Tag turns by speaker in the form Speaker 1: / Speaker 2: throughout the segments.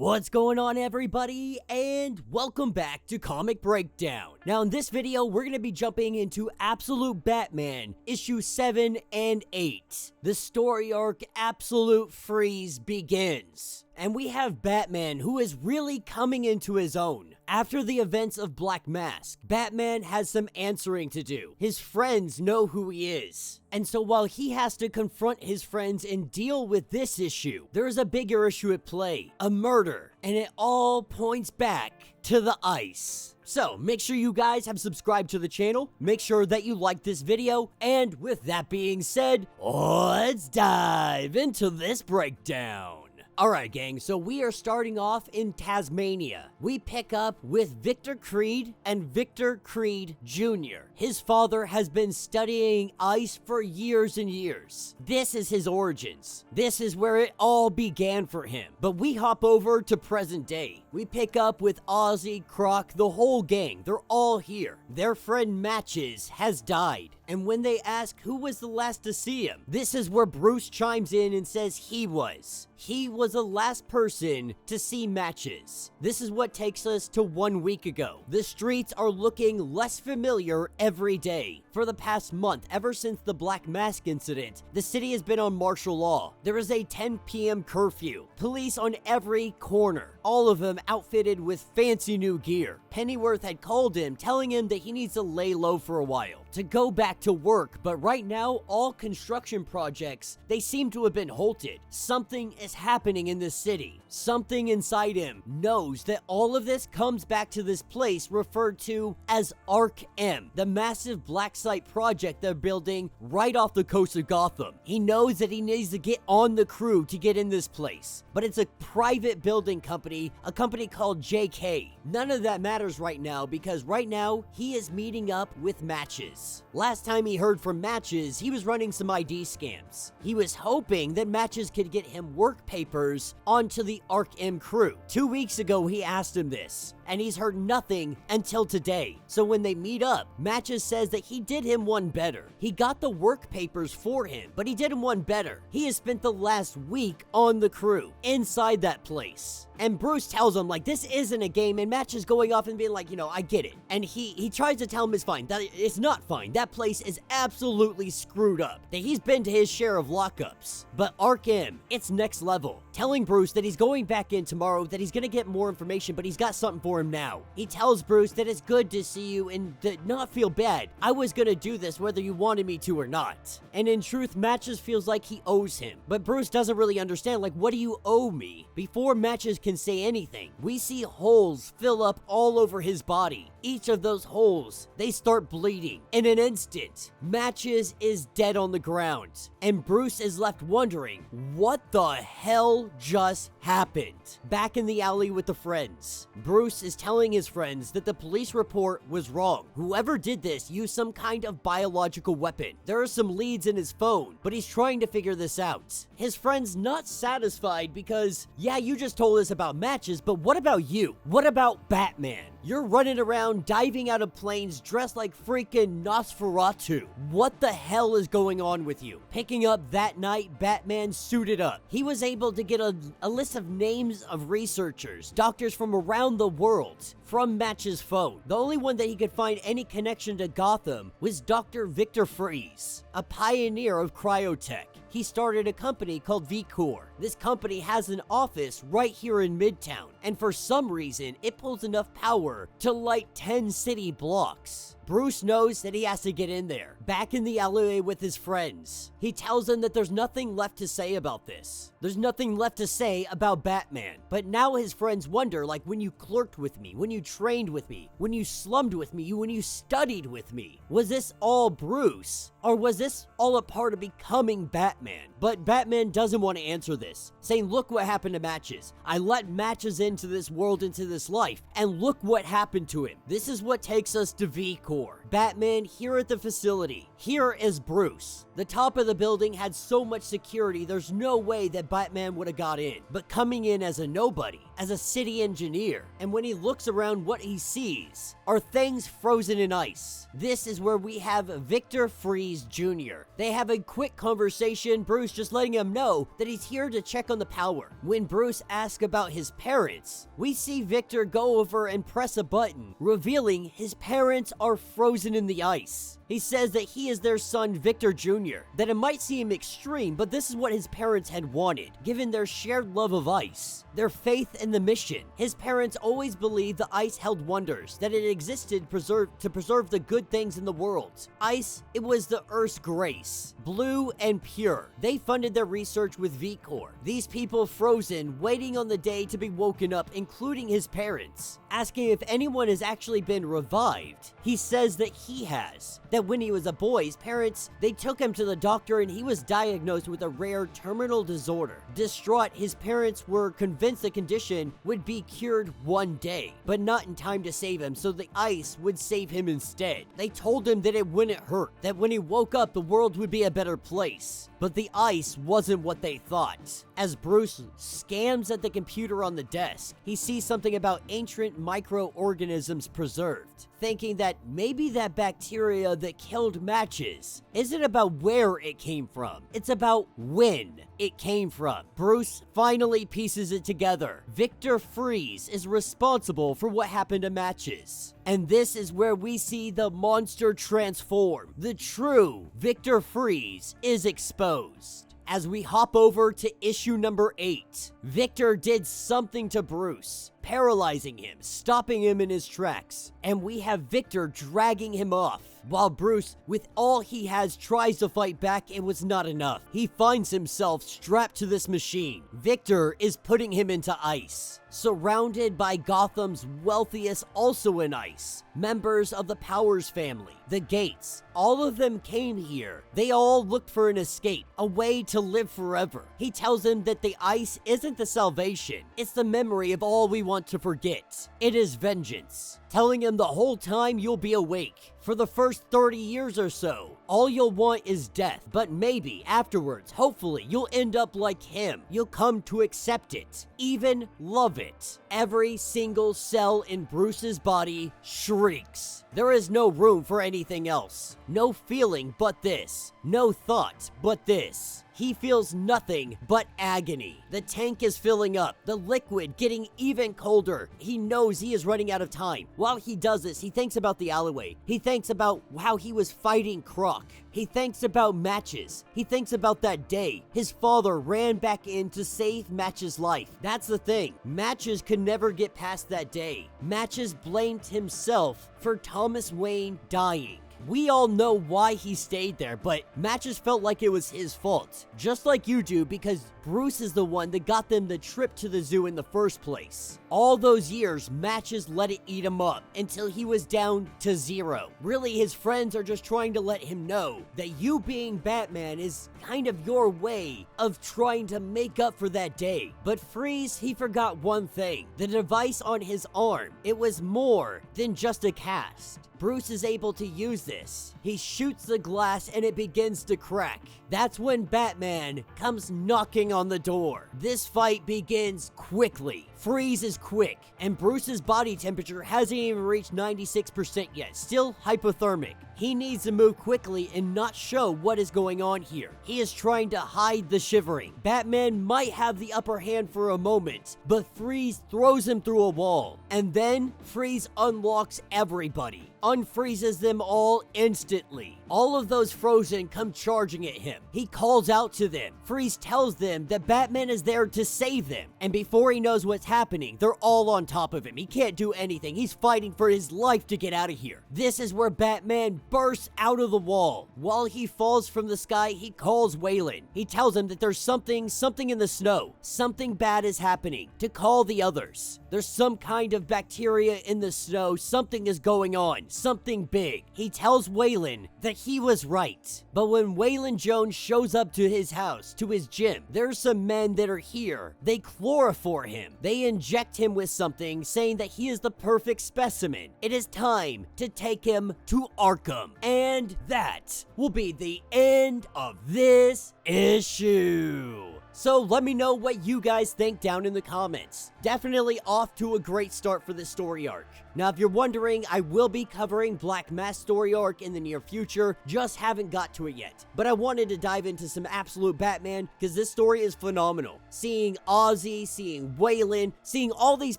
Speaker 1: What's going on, everybody, and welcome back to Comic Breakdown. Now in this video we're going to be jumping into Absolute Batman issue 7 and 8. The story arc Absolute Freeze begins. And we have Batman, who is really coming into his own. After the events of Black Mask, Batman has some answering to do. His friends know who he is. And so while he has to confront his friends and deal with this issue, there is a bigger issue at play, a murder, and it all points back to the ice. So make sure you guys have subscribed to the channel, make sure that you like this video, and with that being said, let's dive into this breakdown. Alright gang, so we are starting off in Tasmania. We pick up with Victor Creed and Victor Creed Jr. His father has been studying ice for years and years. This is his origins. This is where it all began for him. But we hop over to present day. We pick up with Ozzy, Croc, the whole gang. They're all here. Their friend Matches has died. And when they ask who was the last to see him, this is where Bruce chimes in and says he was. He was the last person to see Matches. This is what takes us to 1 week ago. The streets are looking less familiar every day. For the past month, ever since the Black Mask incident, the city has been on martial law. There is a 10 p.m. curfew. Police on every corner. All of them outfitted with fancy new gear. Pennyworth had called him, telling him that he needs to lay low for a while, to go back to work, but right now, all construction projects, they seem to have been halted. Something is happening in this city. Something inside him knows that all of this comes back to this place referred to as Arc M, the massive black site project they're building right off the coast of Gotham. He knows that he needs to get on the crew to get in this place, but it's a private building company, a company called JK. None of that matters right now because right now he is meeting up with Matches. Last time he heard from Matches, he was running some ID scams. He was hoping that Matches could get him work papers onto the Arc M crew. 2 weeks ago he asked him this, and he's heard nothing until today. So when they meet up, Matches says that he did him one better. He got the work papers for him, but he did him one better. He has spent the last week on the crew, inside that place. And Bruce tells him, like, this isn't a game, and Matches going off and being like, I get it. And he tries to tell him it's fine. That it's not fine. That place is absolutely screwed up. That he's been to his share of lockups. But Arc M, it's next level. Telling Bruce that he's going back in tomorrow, that he's gonna get more information, but he's got something for him now. He tells Bruce that it's good to see you and to not feel bad. I was gonna do this whether you wanted me to or not. And in truth, Matches feels like he owes him. But Bruce doesn't really understand, like, what do you owe me? Before Matches can say anything, we see holes fill up all over his body. Each of those holes, they start bleeding. In an instant, Matches is dead on the ground. And Bruce is left wondering, what the hell just happened? Back in the alley with the friends, Bruce is telling his friends that the police report was wrong. Whoever did this used some kind of biological weapon. There are some leads in his phone, but he's trying to figure this out. His friend's not satisfied because, yeah, you just told us about Matches, but what about you? What about Batman? You're running around diving out of planes dressed like freaking Nosferatu. What the hell is going on with you? Picking up that night, Batman suited up. He was able to get a list of names of researchers, doctors from around the world, from Matches' phone. The only one that he could find any connection to Gotham was Dr. Victor Freeze, a pioneer of cryotech. He started a company called Vcor. This company has an office right here in Midtown, and for some reason, it pulls enough power to light 10 city blocks. Bruce knows that he has to get in there, back in the alleyway with his friends. He tells them that there's nothing left to say about this. There's nothing left to say about Batman. But now his friends wonder, like, when you clerked with me, when you trained with me, when you slummed with me, when you studied with me, was this all Bruce? Or was this all a part of becoming Batman? But Batman doesn't want to answer this, saying, look what happened to Matches. I let Matches into this world, into this life, and look what happened to him. This is what takes us to Vcor. Batman here at the facility. Here is Bruce. The top of the building had so much security, there's no way that Batman would have got in. But coming in as a nobody, as a city engineer, and when he looks around, what he sees are things frozen in ice. This is where we have Victor Freeze Jr. They have a quick conversation, Bruce just letting him know that he's here to check on the power. When Bruce asks about his parents, we see Victor go over and press a button, revealing his parents are frozen in the ice. He says that he is their son, Victor Jr., that it might seem extreme, but this is what his parents had wanted, given their shared love of ice, their faith in the mission. His parents always believed the ice held wonders, that it existed to preserve the good things in the world. Ice, it was the Earth's grace, blue and pure. They funded their research with Vcor. These people frozen, waiting on the day to be woken up, including his parents, asking if anyone has actually been revived. He says that he has, that when he was a boy, his parents, they took him to the doctor and he was diagnosed with a rare terminal disorder. Distraught, his parents were convinced the condition would be cured one day, but not in time to save him, so the ice would save him instead. They told him that it wouldn't hurt, that when he woke up, the world would be a better place. But the ice wasn't what they thought. As Bruce scans at the computer on the desk, he sees something about ancient microorganisms preserved, thinking that maybe that bacteria that killed Matches isn't about where it came from, it's about when it came from. Bruce finally pieces it together. Victor Freeze is responsible for what happened to Matches. And this is where we see the monster transform. The true Victor Freeze is exposed. As we hop over to issue number 8, Victor did something to Bruce, paralyzing him, stopping him in his tracks, and we have Victor dragging him off. While Bruce, with all he has, tries to fight back, it was not enough. He finds himself strapped to this machine. Victor is putting him into ice, surrounded by Gotham's wealthiest, also in ice, members of the Powers family, the Gates. All of them came here. They all looked for an escape, a way to live forever. He tells them that the ice isn't the salvation, it's the memory of all we want to forget. It is vengeance. Telling him the whole time you'll be awake. For the first 30 years or so, all you'll want is death, but maybe afterwards, hopefully, you'll end up like him. You'll come to accept it, even love it. Every single cell in Bruce's body shrieks. There is no room for anything else. No feeling but this. No thought but this. He feels nothing but agony. The tank is filling up, the liquid getting even colder. He knows he is running out of time. While he does this, he thinks about the alleyway. He thinks about how he was fighting Croc. He thinks about Matches. He thinks about that day his father ran back in to save Matches' life. That's the thing. Matches could never get past that day. Matches blamed himself for Thomas Wayne dying. We all know why he stayed there, but Matches felt like it was his fault. Just like you do, because Bruce is the one that got them the trip to the zoo in the first place. All those years, Matches let it eat him up until he was down to 0. Really, his friends are just trying to let him know that you being Batman is kind of your way of trying to make up for that day. But Freeze, he forgot one thing. The device on his arm. It was more than just a cast. Bruce is able to use this. He shoots the glass and it begins to crack. That's when Batman comes knocking on the door. This fight begins quickly. Freeze is quick, and Bruce's body temperature hasn't even reached 96% yet, still hypothermic. He needs to move quickly and not show what is going on here. He is trying to hide the shivering. Batman might have the upper hand for a moment, but Freeze throws him through a wall. And then Freeze unlocks everybody, unfreezes them all instantly. All of those frozen come charging at him. He calls out to them. Freeze tells them that Batman is there to save them. And before he knows what's happening, they're all on top of him. He can't do anything. He's fighting for his life to get out of here. This is where Batman bursts out of the wall. While he falls from the sky, he calls Waylon. He tells him that there's something in the snow. Something bad is happening. To call the others. There's some kind of bacteria in the snow. Something is going on. Something big. He tells Waylon that he was right. But when Waylon Jones shows up to his house, to his gym, there's some men that are here. They chloroform him. They inject him with something, saying that he is the perfect specimen. It is time to take him to Arkham. And that will be the end of this issue. So let me know what you guys think down in the comments. Definitely off to a great start for this story arc. Now, if you're wondering, I will be covering Black Mass story arc in the near future, just haven't got to it yet. But I wanted to dive into some absolute Batman, because this story is phenomenal. Seeing Ozzy, seeing Waylon, seeing all these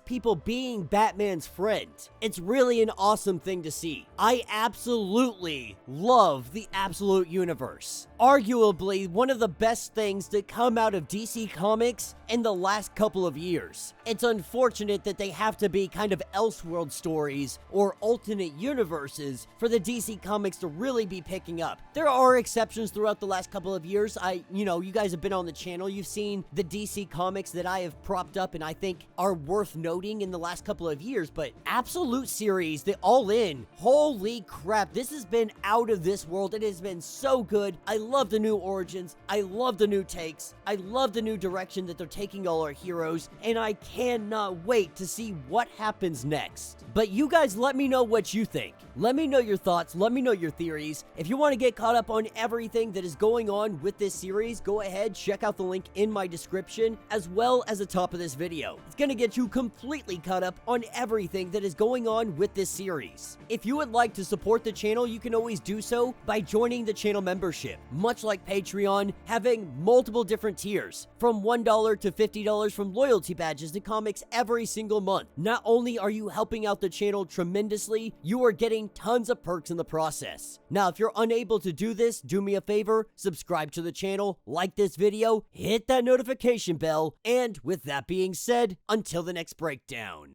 Speaker 1: people being Batman's friend. It's really an awesome thing to see. I absolutely love the Absolute Universe. Arguably, one of the best things to come out of DC Comics in the last couple of years. It's unfortunate that they have to be kind of Elseworld stories or alternate universes for the DC Comics to really be picking up. There are exceptions throughout the last couple of years. You guys have been on the channel. You've seen the DC Comics that I have propped up and I think are worth noting in the last couple of years, but Absolute series, the All In, holy crap, this has been out of this world. It has been so good. I love the new origins. I love the new takes. I love the new direction that they're taking all our heroes, and I cannot wait to see what happens next. But you guys let me know what you think. Let me know your thoughts. Let me know your theories. If you want to get caught up on everything that is going on with this series, go ahead, check out the link in my description, as well as the top of this video. It's going to get you completely caught up on everything that is going on with this series. If you would like to support the channel, you can always do so by joining the channel membership. Much like Patreon, having multiple different tiers, from $1 to $50 from loyalty badges to comics every single month. Not only are you helping out the channel tremendously, you are getting tons of perks in the process. Now, if you're unable to do this, do me a favor, subscribe to the channel, like this video, hit that notification bell, and with that being said, until the next breakdown.